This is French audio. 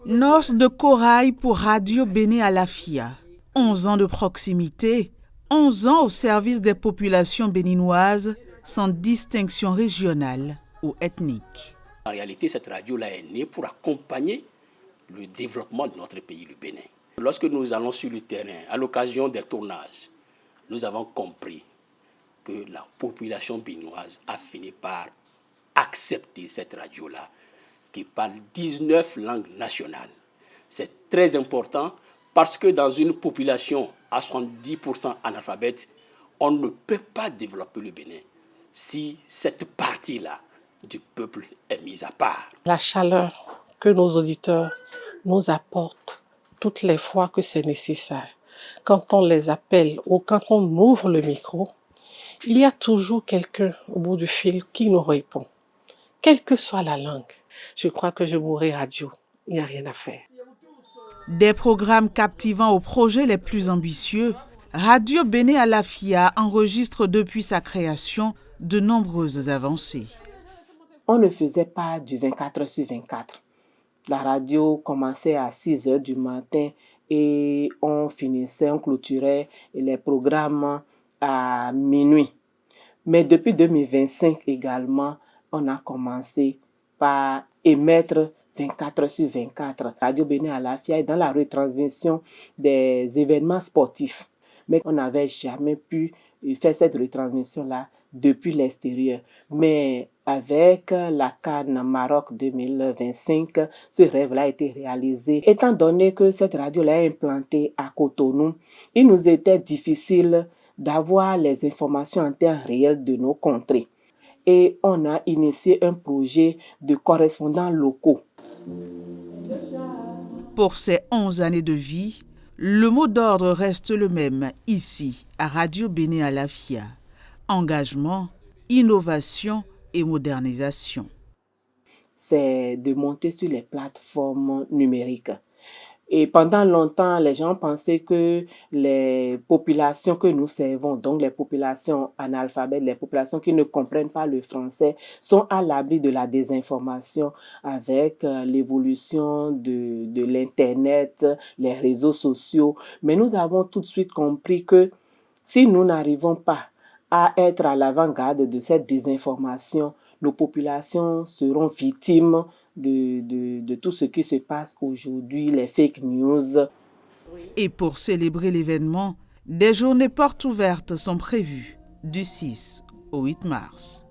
Noces de corail pour Radio Béné Alafia. 11 ans de proximité, 11 ans au service des populations béninoises sans distinction régionale ou ethnique. En réalité, cette radio-là est née pour accompagner le développement de notre pays, le Bénin. Lorsque nous allons sur le terrain, à l'occasion des tournages, nous avons compris que la population béninoise a fini par accepter cette radio-là, qui parle 19 langues nationales. C'est très important parce que dans une population à 70% analphabète, on ne peut pas développer le Bénin si cette partie-là du peuple est mise à part. La chaleur que nos auditeurs nous apportent toutes les fois que c'est nécessaire, quand on les appelle ou quand on ouvre le micro, il y a toujours quelqu'un au bout du fil qui nous répond. Quelle que soit la langue, je crois que je mourrai radio. Il n'y a rien à faire. Des programmes captivant aux projets les plus ambitieux, Radio Béné Alafia enregistre depuis sa création de nombreuses avancées. On ne faisait pas du 24/24. La radio commençait à 6 heures du matin et on clôturait les programmes à minuit. Mais depuis 2025 également, on a commencé par émettre 24/24. Radio Béné Alafia est dans la retransmission des événements sportifs. Mais on n'avait jamais pu faire cette retransmission-là depuis l'extérieur. Mais avec la CAN Maroc 2025, ce rêve-là a été réalisé. Étant donné que cette radio-là est implantée à Cotonou, il nous était difficile d'avoir les informations en temps réel de nos contrées. Et on a initié un projet de correspondants locaux. Pour ces 11 années de vie, le mot d'ordre reste le même ici, à Radio Béné Alafia. Engagement, innovation et modernisation. C'est de monter sur les plateformes numériques. Et pendant longtemps, les gens pensaient que les populations que nous servons, donc les populations analphabètes, les populations qui ne comprennent pas le français, sont à l'abri de la désinformation avec l'évolution de l'Internet, les réseaux sociaux. Mais nous avons tout de suite compris que si nous n'arrivons pas à être à l'avant-garde de cette désinformation, nos populations seront victimes de tout ce qui se passe aujourd'hui, les fake news. Et pour célébrer l'événement, des journées portes ouvertes sont prévues du 6 au 8 mars.